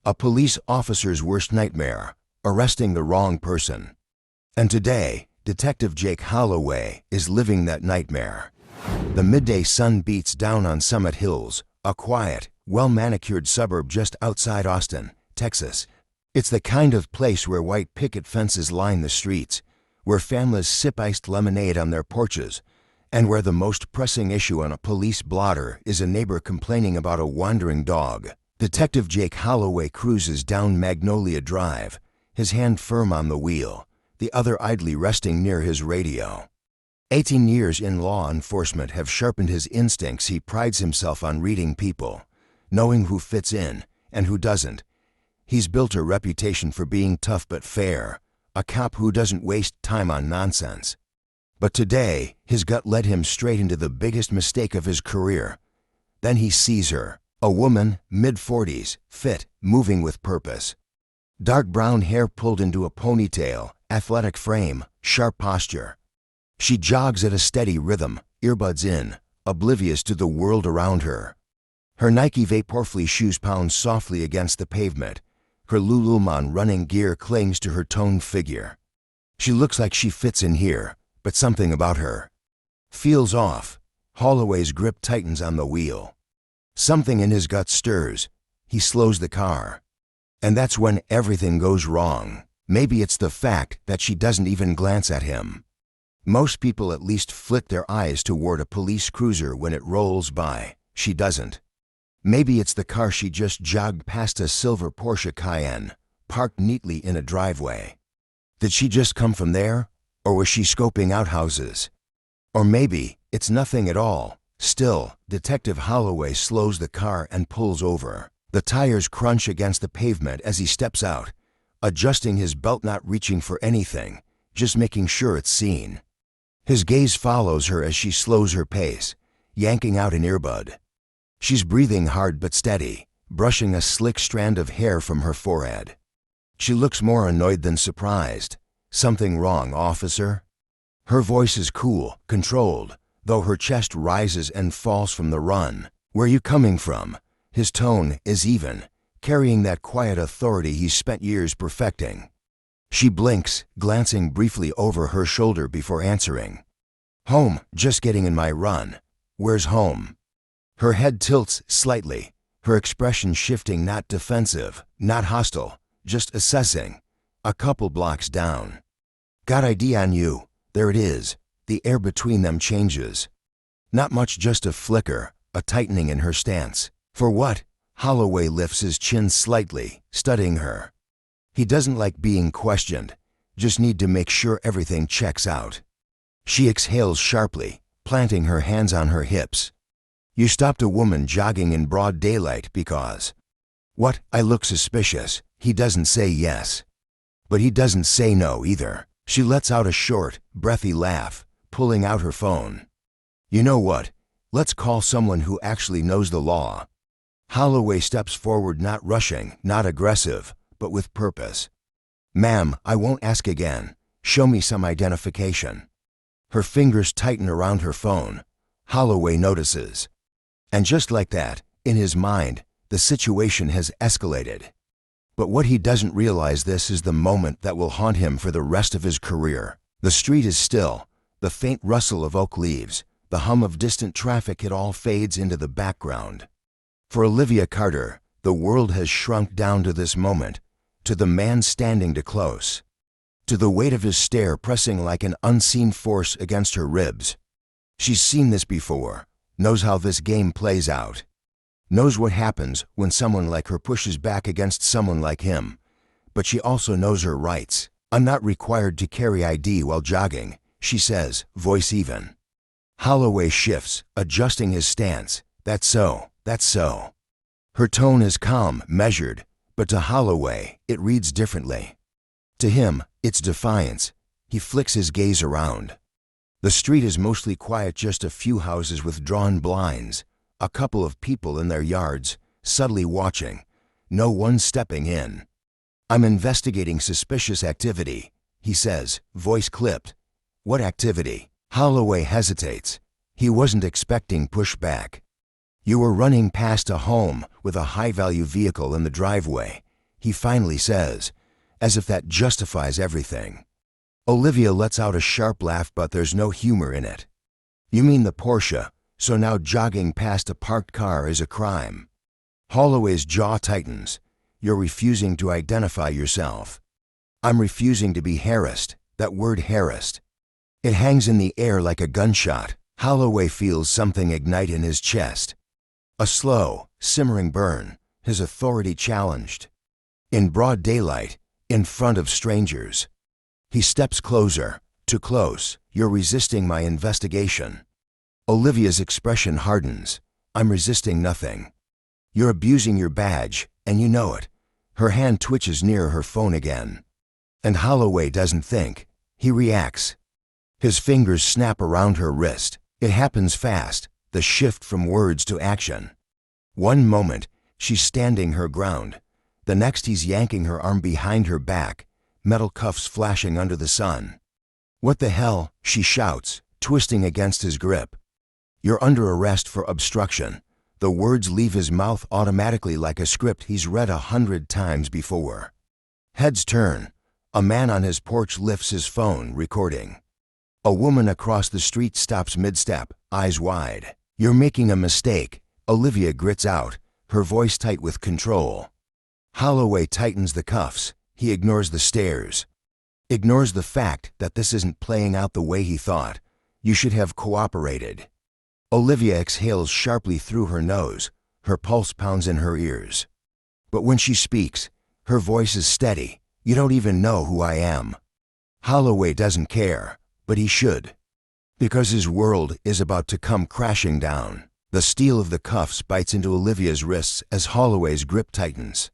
A police officer's worst nightmare, arresting the wrong person. And today, Detective Jake Holloway is living that nightmare. The midday sun beats down on Summit Hills, a quiet, well-manicured suburb just outside Austin, Texas. It's the kind of place where white picket fences line the streets, where families sip iced lemonade on their porches, and where the most pressing issue on a police blotter is a neighbor complaining about a wandering dog. Detective Jake Holloway cruises down Magnolia Drive, his hand firm on the wheel, the other idly resting near his radio. 18 years in law enforcement have sharpened his instincts. He prides himself on reading people, knowing who fits in and who doesn't. He's built a reputation for being tough but fair, a cop who doesn't waste time on nonsense. But today, his gut led him straight into the biggest mistake of his career. Then he sees her, a woman, mid-40s, fit, moving with purpose. Dark brown hair pulled into a ponytail, athletic frame, sharp posture. She jogs at a steady rhythm, earbuds in, oblivious to the world around her. Her Nike Vaporfly shoes pound softly against the pavement. Her Lululemon running gear clings to her toned figure. She looks like she fits in here, but something about her feels off. Holloway's grip tightens on the wheel. Something in his gut stirs. He slows the car. And that's when everything goes wrong. Maybe it's the fact that she doesn't even glance at him. Most people at least flick their eyes toward a police cruiser when it rolls by. She doesn't. Maybe it's the car she just jogged past, a silver Porsche Cayenne, parked neatly in a driveway. Did she just come from there? Or was she scoping out houses? Or maybe it's nothing at all. Still, Detective Holloway slows the car and pulls over. The tires crunch against the pavement as he steps out, adjusting his belt, not reaching for anything, just making sure it's seen. His gaze follows her as she slows her pace, yanking out an earbud. She's breathing hard but steady, brushing a slick strand of hair from her forehead. She looks more annoyed than surprised. "Something wrong, officer?" Her voice is cool, controlled, though her chest rises and falls from the run. "Where you coming from?" His tone is even, carrying that quiet authority he's spent years perfecting. She blinks, glancing briefly over her shoulder before answering. "Home, just getting in my run." "Where's home?" Her head tilts slightly, her expression shifting, not defensive, not hostile, just assessing. "A couple blocks down." "Got ID on you." There it is. The air between them changes. Not much, just a flicker, a tightening in her stance. "For what?" Holloway lifts his chin slightly, studying her. He doesn't like being questioned, just need to make sure everything checks out. She exhales sharply, planting her hands on her hips. "You stopped a woman jogging in broad daylight because..." "What?" I look suspicious. He doesn't say yes. But he doesn't say no either. She lets out a short, breathy laugh, pulling out her phone. "You know what? Let's call someone who actually knows the law." Holloway steps forward, not rushing, not aggressive, but with purpose. "Ma'am, I won't ask again. Show me some identification." Her fingers tighten around her phone. Holloway notices. And just like that, in his mind, the situation has escalated. But what he doesn't realize, this is the moment that will haunt him for the rest of his career. The street is still, the faint rustle of oak leaves, the hum of distant traffic, it all fades into the background. For Olivia Carter, the world has shrunk down to this moment, to the man standing too close, to the weight of his stare pressing like an unseen force against her ribs. She's seen this before, knows how this game plays out, knows what happens when someone like her pushes back against someone like him. But she also knows her rights. "I'm not required to carry ID while jogging," she says, voice even. Holloway shifts, adjusting his stance. That's so. Her tone is calm, measured, but to Holloway, it reads differently. To him, it's defiance. He flicks his gaze around. The street is mostly quiet, just a few houses with drawn blinds, a couple of people in their yards, subtly watching, no one stepping in. "I'm investigating suspicious activity," he says, voice clipped. "What activity?" Holloway hesitates. He wasn't expecting pushback. "You were running past a home with a high-value vehicle in the driveway. he finally says, as if that justifies everything. Olivia lets out a sharp laugh, but there's no humor in it. You mean the Porsche, so now jogging past a parked car is a crime? Holloway's jaw tightens. You're refusing to identify yourself. I'm refusing to be harassed. That word harassed. It hangs in the air like a gunshot. Holloway feels something ignite in his chest. A slow, simmering burn, his authority challenged. In broad daylight, in front of strangers. He steps closer, too close. You're resisting my investigation. Olivia's expression hardens. I'm resisting nothing. You're abusing your badge, and you know it. Her hand twitches near her phone again. And Holloway doesn't think. He reacts. His fingers snap around her wrist. It happens fast, the shift from words to action. One moment, she's standing her ground. The next, he's yanking her arm behind her back, metal cuffs flashing under the sun. What the hell, she shouts, twisting against his grip. You're under arrest for obstruction. The words leave his mouth automatically like a script he's read 100 times before. Heads turn. A man on his porch lifts his phone, recording. A woman across the street stops mid-step, eyes wide. You're making a mistake, Olivia grits out, her voice tight with control. Holloway tightens the cuffs. He ignores the stares. Ignores the fact that this isn't playing out the way he thought. You should have cooperated. Olivia exhales sharply through her nose. Her pulse pounds in her ears. But when she speaks, her voice is steady. You don't even know who I am. Holloway doesn't care, but he should. Because his world is about to come crashing down. The steel of the cuffs bites into Olivia's wrists as Holloway's grip tightens.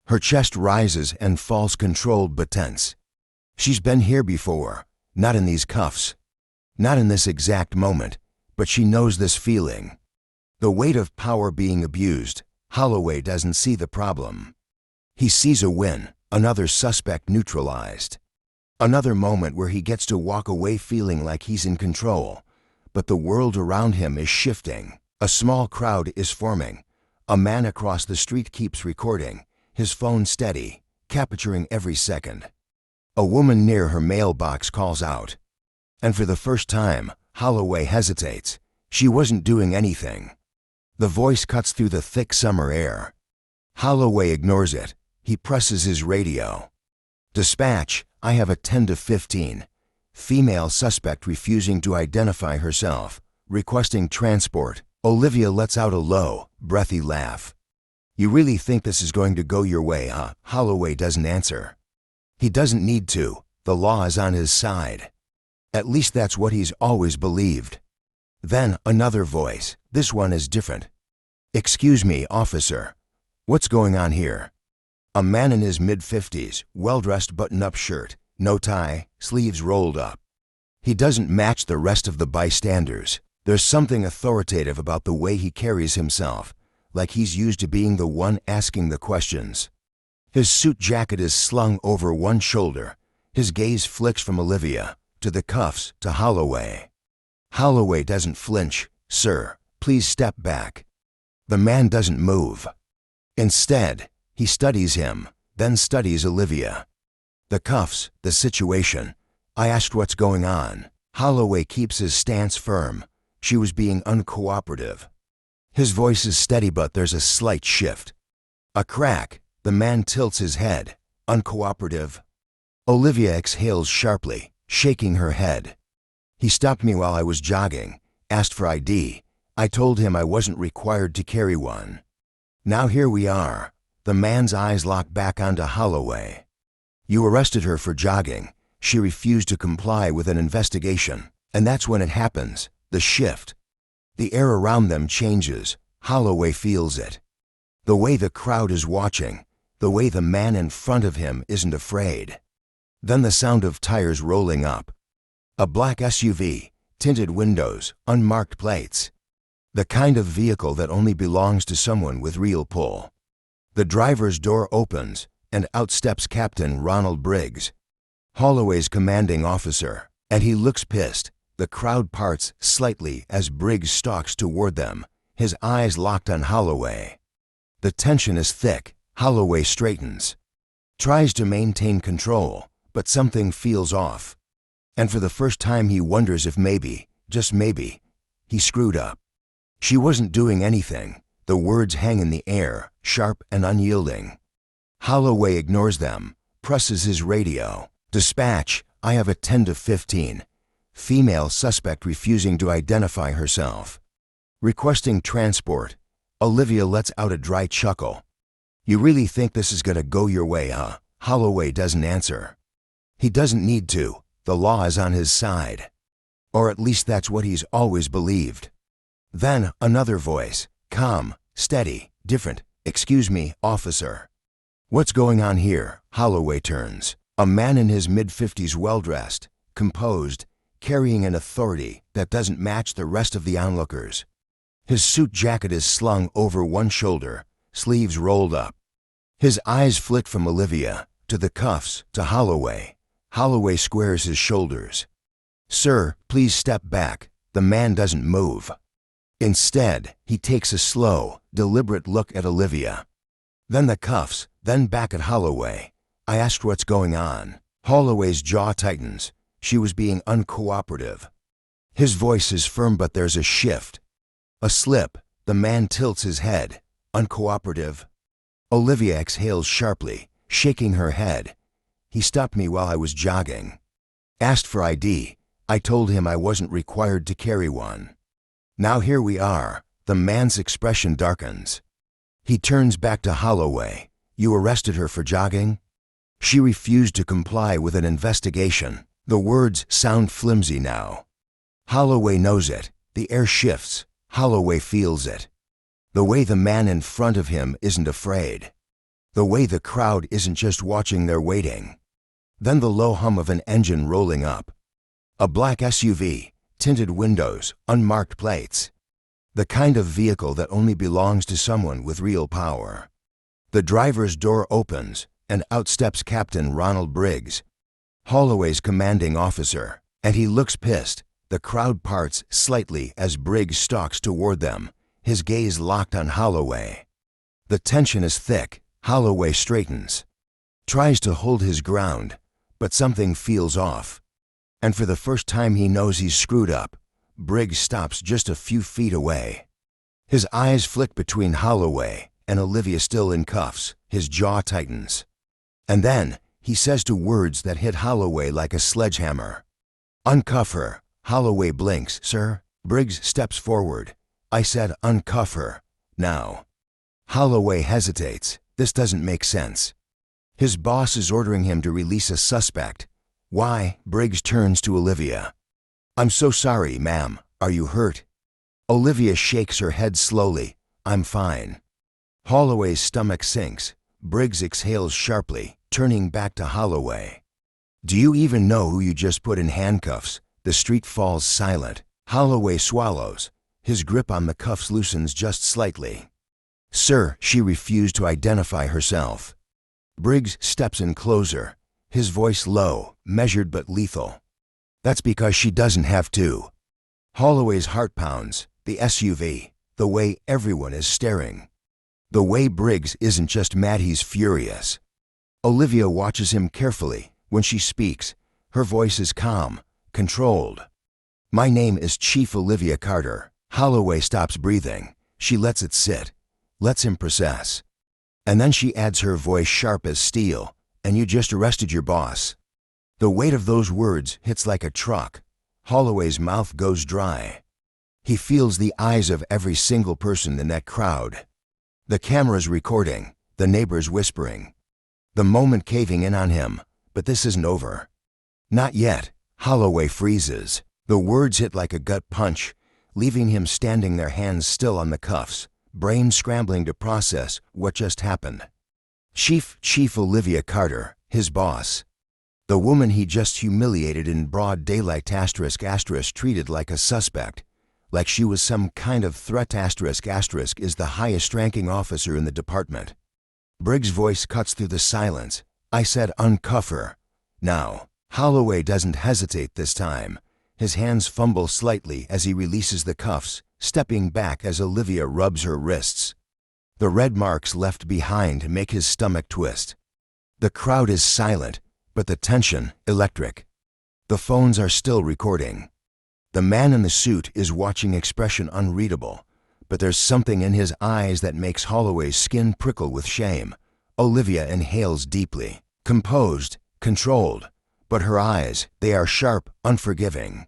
Her chest rises and falls, controlled but tense. She's been here before, not in these cuffs. Not in this exact moment, but she knows this feeling. The weight of power being abused. Holloway doesn't see the problem. He sees a win, another suspect neutralized. Another moment where he gets to walk away feeling like he's in control. But the world around him is shifting. A small crowd is forming. A man across the street keeps recording, his phone steady, capturing every second. A woman near her mailbox calls out. And for the first time, Holloway hesitates. She wasn't doing anything. The voice cuts through the thick summer air. Holloway ignores it. He presses his radio. Dispatch, I have a 10 to 15. Female suspect refusing to identify herself, requesting transport. Olivia lets out a low, breathy laugh. You really think this is going to go your way, huh? Holloway doesn't answer. He doesn't need to. The law is on his side. At least that's what he's always believed. Then another voice. This one is different. Excuse me, officer. What's going on here? A man in his mid-50s, well-dressed button-up shirt, no tie, sleeves rolled up. He doesn't match the rest of the bystanders. There's something authoritative about the way he carries himself, like he's used to being the one asking the questions. His suit jacket is slung over one shoulder. His gaze flicks from Olivia, to the cuffs, to Holloway. Holloway doesn't flinch. Sir, please step back. The man doesn't move. Instead, he studies him, then studies Olivia. The cuffs, the situation. I asked what's going on. Holloway keeps his stance firm. She was being uncooperative. His voice is steady, but there's a slight shift. A crack. The man tilts his head. Uncooperative. Olivia exhales sharply, shaking her head. He stopped me while I was jogging, asked for ID. I told him I wasn't required to carry one. Now here we are. The man's eyes lock back onto Holloway. You arrested her for jogging. She refused to comply with an investigation. And that's when it happens. The shift. The air around them changes. Holloway feels it. The way the crowd is watching. The way the man in front of him isn't afraid. Then the sound of tires rolling up. A black SUV, tinted windows, unmarked plates. The kind of vehicle that only belongs to someone with real pull. The driver's door opens, and out steps Captain Ronald Briggs, Holloway's commanding officer, and he looks pissed. The crowd parts slightly as Briggs stalks toward them, his eyes locked on Holloway. The tension is thick. Holloway straightens. Tries to maintain control, but something feels off. And for the first time he wonders if maybe, just maybe, he screwed up. She wasn't doing anything. The words hang in the air, sharp and unyielding. Holloway ignores them, presses his radio. Dispatch, I have a 10 to 15. Female suspect refusing to identify herself. Requesting transport. Olivia lets out a dry chuckle. You really think this is gonna go your way, huh? Holloway doesn't answer. He doesn't need to. The law is on his side. Or at least that's what he's always believed. Then another voice, calm, steady, different. Excuse me, officer. What's going on here? Holloway turns. A man in his mid-50s, well-dressed, composed, carrying an authority that doesn't match the rest of the onlookers. His suit jacket is slung over one shoulder, sleeves rolled up. His eyes flit from Olivia, to the cuffs, to Holloway. Holloway squares his shoulders. Sir, please step back. The man doesn't move. Instead, he takes a slow, deliberate look at Olivia. Then the cuffs, then back at Holloway. I asked what's going on. Holloway's jaw tightens. She was being uncooperative. His voice is firm, but there's a shift. A slip. The man tilts his head. Uncooperative. Olivia exhales sharply, shaking her head. He stopped me while I was jogging. Asked for ID. I told him I wasn't required to carry one. Now here we are. The man's expression darkens. He turns back to Holloway. You arrested her for jogging? She refused to comply with an investigation. The words sound flimsy now. Holloway knows it. The air shifts. Holloway feels it. The way the man in front of him isn't afraid. The way the crowd isn't just watching, they're waiting. Then the low hum of an engine rolling up. A black SUV, tinted windows, unmarked plates. The kind of vehicle that only belongs to someone with real power. The driver's door opens, and out steps Captain Ronald Briggs, Holloway's commanding officer, and he looks pissed. The crowd parts slightly as Briggs stalks toward them, his gaze locked on Holloway. The tension is thick. Holloway straightens, tries to hold his ground, but something feels off. And for the first time he knows he's screwed up. Briggs stops just a few feet away. His eyes flick between Holloway and Olivia, still in cuffs. His jaw tightens. And then he says two words that hit Holloway like a sledgehammer. Uncuff her. Holloway blinks. Sir? Briggs steps forward. I said uncuff her. Now. Holloway hesitates. This doesn't make sense. His boss is ordering him to release a suspect. Why? Briggs turns to Olivia. I'm so sorry, ma'am. Are you hurt? Olivia shakes her head slowly. I'm fine. Holloway's stomach sinks. Briggs exhales sharply, turning back to Holloway. Do you even know who you just put in handcuffs? The street falls silent. Holloway swallows. His grip on the cuffs loosens just slightly. Sir, she refused to identify herself. Briggs steps in closer, his voice low, measured but lethal. That's because she doesn't have to. Holloway's heart pounds. The SUV. The way everyone is staring. The way Briggs isn't just mad, he's furious. Olivia watches him carefully. When she speaks, her voice is calm, controlled. My name is Chief Olivia Carter. Holloway stops breathing. She lets it sit. Lets him process. And then she adds, her voice sharp as steel. And you just arrested your boss. The weight of those words hits like a truck. Holloway's mouth goes dry. He feels the eyes of every single person in that crowd. The camera's recording, the neighbors whispering. The moment caving in on him, but this isn't over. Not yet. Holloway freezes. The words hit like a gut punch, leaving him standing there, hands still on the cuffs, brain scrambling to process what just happened. Chief Olivia Carter, his boss. The woman he just humiliated in broad daylight, ***, treated like a suspect, like she was some kind of threat, ***, is the highest-ranking officer in the department. Briggs' voice cuts through the silence. I said uncuff her. Now. Holloway doesn't hesitate this time. His hands fumble slightly as he releases the cuffs, stepping back as Olivia rubs her wrists. The red marks left behind make his stomach twist. The crowd is silent, but the tension electric. The phones are still recording. The man in the suit is watching, expression unreadable, but there's something in his eyes that makes Holloway's skin prickle with shame. Olivia inhales deeply, composed, controlled, but her eyes, they are sharp, unforgiving.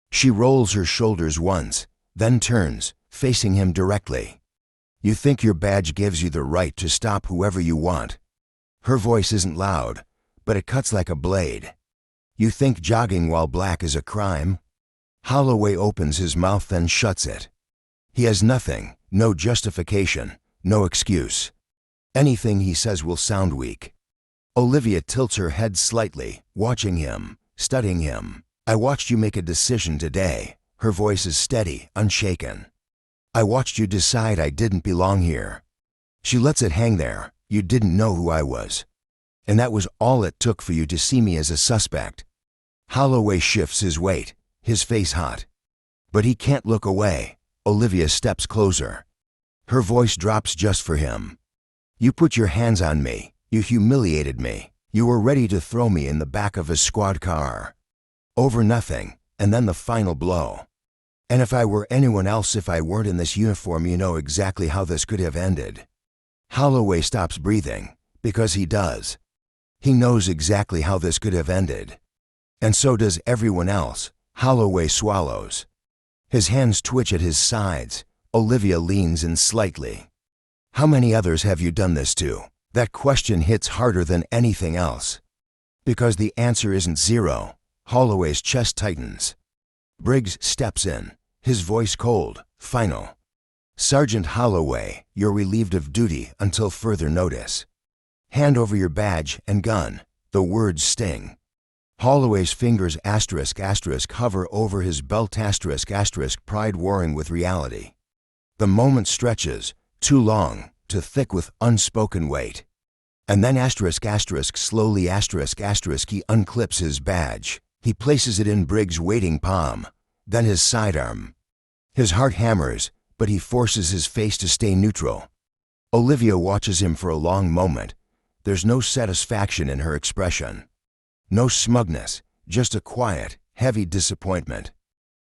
She rolls her shoulders once, then turns, facing him directly. You think your badge gives you the right to stop whoever you want. Her voice isn't loud, but it cuts like a blade. You think jogging while black is a crime? Holloway opens his mouth then shuts it. He has nothing, no justification, no excuse. Anything he says will sound weak. Olivia tilts her head slightly, watching him, studying him. I watched you make a decision today. Her voice is steady, unshaken. I watched you decide I didn't belong here. She lets it hang there. You didn't know who I was. And that was all it took for you to see me as a suspect. Holloway shifts his weight, his face hot. But he can't look away. Olivia steps closer. Her voice drops just for him. You put your hands on me. You humiliated me. You were ready to throw me in the back of a squad car. Over nothing, and then the final blow. And if I were anyone else, if I weren't in this uniform, you know exactly how this could have ended. Holloway stops breathing, because he does. He knows exactly how this could have ended. And so does everyone else. Holloway swallows. His hands twitch at his sides. Olivia leans in slightly. How many others have you done this to? That question hits harder than anything else. Because the answer isn't zero. Holloway's chest tightens. Briggs steps in, his voice cold, final. Sergeant Holloway, you're relieved of duty until further notice. Hand over your badge and gun. The words sting. Holloway's fingers hover over his belt pride warring with reality. The moment stretches, too long, too thick with unspoken weight. And then slowly he unclips his badge. He places it in Briggs' waiting palm, then his sidearm. His heart hammers, but he forces his face to stay neutral. Olivia watches him for a long moment. There's no satisfaction in her expression. No smugness, just a quiet, heavy disappointment.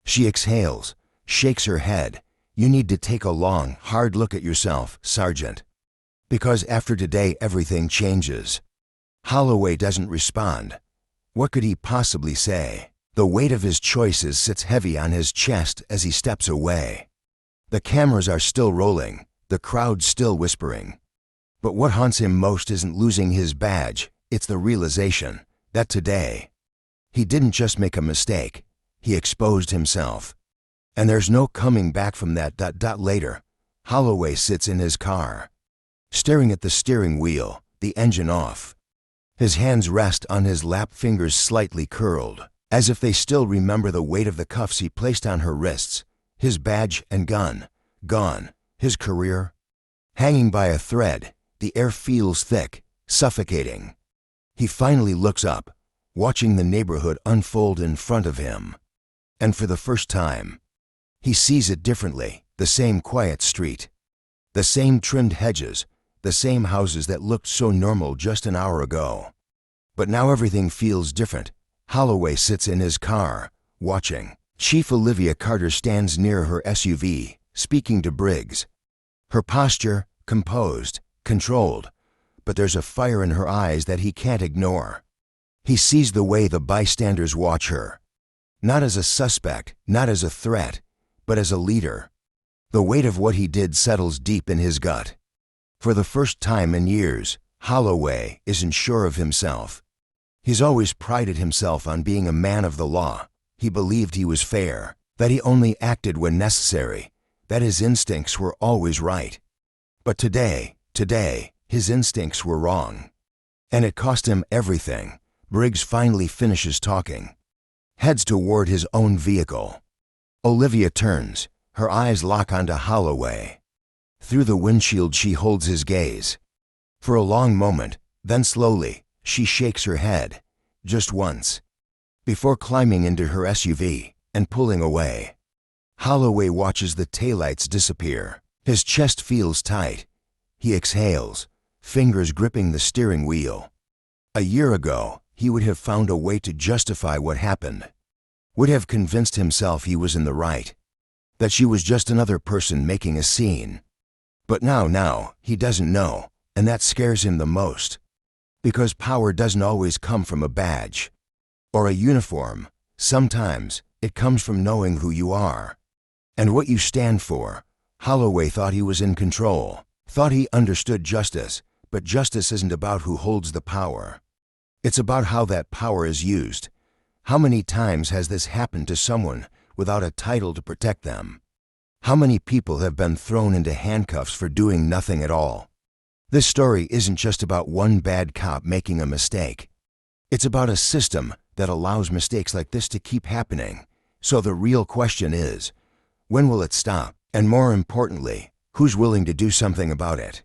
She exhales, shakes her head. You need to take a long, hard look at yourself, Sergeant. Because after today everything changes. Holloway doesn't respond. What could he possibly say? The weight of his choices sits heavy on his chest as he steps away. The cameras are still rolling, the crowd still whispering. But what haunts him most isn't losing his badge, it's the realization that today, he didn't just make a mistake, he exposed himself. And there's no coming back from that. Later, Holloway sits in his car, staring at the steering wheel, the engine off. His hands rest on his lap, fingers slightly curled, as if they still remember the weight of the cuffs he placed on her wrists, his badge and gun, gone, his career. Hanging by a thread, the air feels thick, suffocating. He finally looks up, watching the neighborhood unfold in front of him. And for the first time, he sees it differently, the same quiet street, the same trimmed hedges, the same houses that looked so normal just an hour ago. But now everything feels different. Holloway sits in his car, watching. Chief Olivia Carter stands near her SUV, speaking to Briggs. Her posture, composed, controlled, but there's a fire in her eyes that he can't ignore. He sees the way the bystanders watch her. Not as a suspect, not as a threat, but as a leader. The weight of what he did settles deep in his gut. For the first time in years, Holloway isn't sure of himself. He's always prided himself on being a man of the law. He believed he was fair, that he only acted when necessary, that his instincts were always right. But today, his instincts were wrong. And it cost him everything. Briggs finally finishes talking, heads toward his own vehicle. Olivia turns, her eyes lock onto Holloway. Through the windshield she holds his gaze. For a long moment, then slowly, she shakes her head, just once, before climbing into her SUV and pulling away. Holloway watches the taillights disappear. His chest feels tight. He exhales, fingers gripping the steering wheel. A year ago, he would have found a way to justify what happened, would have convinced himself he was in the right, that she was just another person making a scene. But now, he doesn't know, and that scares him the most. Because power doesn't always come from a badge or a uniform. Sometimes it comes from knowing who you are and what you stand for. Holloway thought he was in control, thought he understood justice, but justice isn't about who holds the power. It's about how that power is used. How many times has this happened to someone without a title to protect them? How many people have been thrown into handcuffs for doing nothing at all? This story isn't just about one bad cop making a mistake. It's about a system that allows mistakes like this to keep happening. So the real question is, when will it stop? And more importantly, who's willing to do something about it?